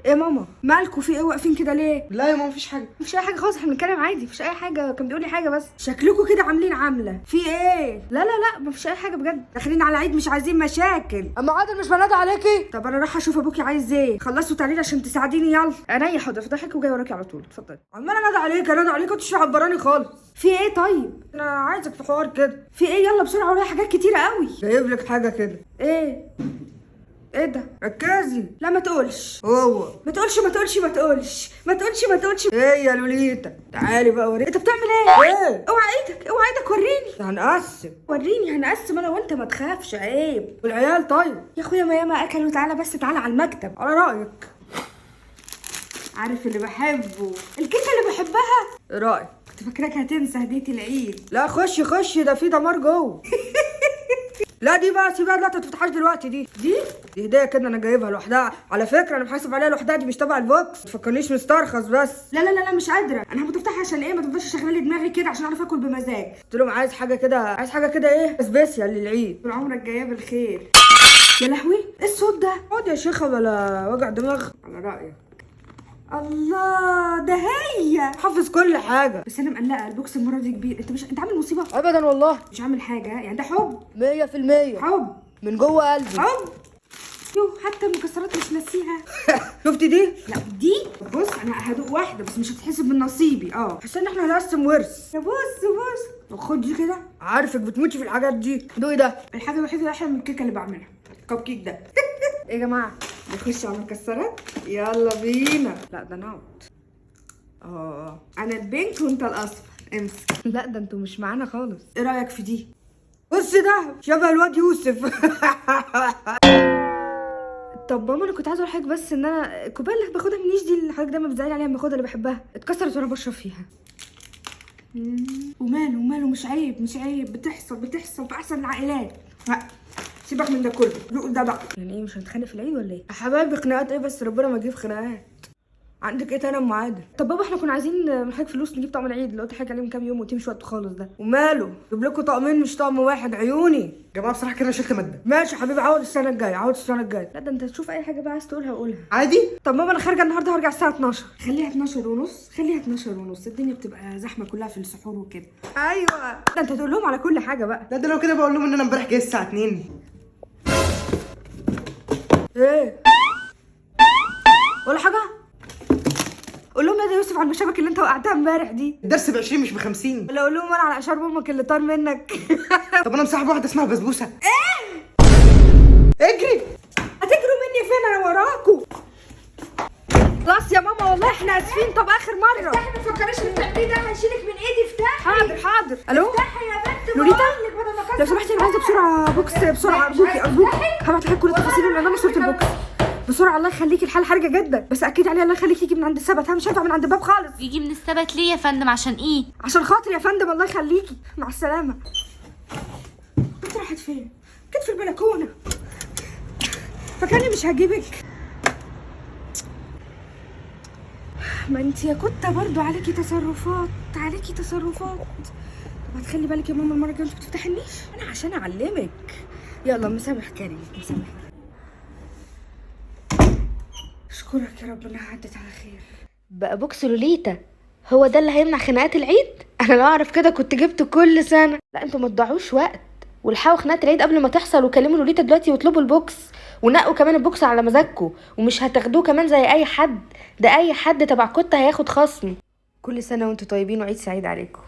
ايه يا ماما مالكوا في ايه واقفين كده ليه؟ لا يا ماما مفيش حاجه. مفيش اي حاجه خالص، احنا بنتكلم عادي، مفيش اي حاجه، كان بيقول لي حاجه بس. شكلكوا كده عاملين عامله في ايه؟ لا لا لا مفيش اي حاجه بجد، داخلين على عيد مش عايزين مشاكل. اما عادل مش بنادى عليكي؟ طب انا رايحه اشوف ابوكي عايز ايه، خلصوا تعليل عشان تساعديني. يلا عينيا حاضر، فضحك وجاي وراكي على طول. اتفضلي. عماله انادى عليك انادى عليك وانت مش معبراني خالص. في ايه طيب؟ انا عايزك في حوار كده. في ايه؟ يلا بسرعه ورايا حاجات كتيره قوي. جايب لك حاجه كده. ايه ده؟ ركزي. لا ما تقولش. هو ما تقولش ما تقولش ما تقولش ما تقولش ما تقولش. ايه يا لوليتا تعالي بقى وريني انت بتعمل ايه. ايه؟ اوعى ايدك اوعى ايدك، وريني. هنقسم. وريني هنقسم انا وانت، ما تخافش عيب. والعيال طيب يا اخويا ما ياما اكلوا، تعالى بس تعالى على المكتب على رايك. عارف اللي بحبه الكيكه اللي بحبها. ايه رايك؟ كنت فاكراك هتنسى هديه العيد. لا خش خش، ده في دمار جوه. لا دي بقى سيبها، لا تفتحهاش دلوقتي. دي هديه كده انا جايبها لوحدها على فكره، انا محاسب عليها لوحدها، دي مش تبع البوكس، ما تفكرنيش مسترخص بس. لا لا لا لا مش قادره، انا هموت افتحها عشان ايه؟ ما تفضلش شغاله لي دماغي كده عشان اعرف اكل بمزاج. قلت لهم عايز حاجه كده، عايز حاجه كده ايه سبيشال للعيد. طول عمرك جايه بالخير. يا لهوي ايه الصوت ده؟ اقعد يا شيخه بلا وجع دماغ على رايك. الله ده هي حافظ كل حاجه، بس انا مقلقه البوكس المره دي كبير. انت عامل مصيبه؟ ابدا والله مش عامل حاجه يعني، ده حب 100% حب من جوه قلبي. حب. يو حتى المكسرات مش ناسيها. شفتي دي؟ لا دي بص انا هدوق واحده بس مش هتحسب من نصيبي. حاسه ان احنا هنقسم ورث. يا بص خد دي كده. عارفك بتموتي في الحاجات دي. دوقي ده، الحاجه الوحيده اللي احلى من الكيكه اللي بعملها الكب كيك ده. ايه يا جماعه نخش على المكسرات؟ يلا بينا. لا ده نقط. انا البينك وانت الاصفر، امسك. لا ده انتوا مش معانا خالص. ايه رايك في دي؟ بص ده شبه الواد يوسف. طب ماما انا كنت عايزه اقول لحضرتك بس ان انا الكوبايه اللي باخدها من نيش دي اللي حضرتك دايما بتزعلي عليها، باخدها اللي بحبها اتكسرت وانا بشرب فيها. وماله مش عيب بتحصل في احسن العائلات. سيبك من ده كله، دوق ده بقى. يعني ايه مش هنتخانق في العيد ولا ايه؟ يا حبايبي خناقات ايه بس، ربنا ما يجيب خناقات. عندك ايه تاني يا ام عادل؟ طب بابا احنا كنا عايزين من حضرتك فلوس نجيب طقم العيد اللي قلت حاجه عليه من كام يوم وتمشي وقت خالص ده. وماله جيب لكم طقمين مش طقم واحد عيوني. يا جماعه بصراحه كده انا شلت ماده. ماشي يا حبيبي، عوض السنه الجايه. لا ده انت تشوف اي حاجه بقى عايز تقولها وقولها عادي. طب ماما انا خارجه النهارده هرجع الساعه 12. خليها 12 ونص، الدنيا بتبقى زحمه كلها في السحور وكده. ايوه ده انت تقول لهم على كل حاجه بقى. لا ده لو كده بقول لهم ان انا امبارح جاي الساعه 2. ايه ولا حاجه؟ قول لهم يا ده يوسف على المشابك اللي انت وقعتها امبارح دي. الدرس ب20 مش ب50. ولا قول لهم انا على اشار امك اللي طار منك. طب انا مصاحب واحده اسمها بسبوسه. اجري. هتجروا مني فين؟ انا وراكوا. خلاص يا ماما والله احنا اسفين. طب اخر مره افتحي، ما تفكريش اللي بتعمليه ده هشيلك من ايدي. افتحي. حاضر. الو افتحي يا بنت. لوليتا لو سمحتي انا عايزه بسرعه بوكس بسرعه، ارجوكي هبعت لك كل التفاصيل اللي انا صوره البوكس بسرعه. الله يخليكي الحال حرجه جدا بس اكيد عليها. الله يخليكي يجي من عند السبت، مش هينفع من عند الباب خالص. يجي من السبت ليه يا فندم؟ عشان ايه؟ عشان خاطر يا فندم. الله يخليكي مع السلامه. انت راحت فين؟ كنت في البلكونه. فكاني مش هجيبك. ما انت يا كنت برضو عليكي تصرفات. طب هتخلي بالك يا ماما المره الجايه ما بتفتحنيش انا عشان اعلمك. يلا مسامح كريم مسامح. اشكرك يا رب انها عدت على خير. بقى بوكس لوليتا هو ده اللي هيمنع خناقات العيد؟ انا لو اعرف كده كنت جبته كل سنه. لا انتوا ما تضيعوش وقت والحقوا خناقات العيد قبل ما تحصل، وكلموا لوليتا دلوقتي واطلبوا البوكس ونقوا كمان البوكس على مزاجكم، ومش هتاخدوه كمان زي اي حد. ده اي حد تبع كوتا هياخد خصم. كل سنه وانتوا طيبين وعيد سعيد عليكم.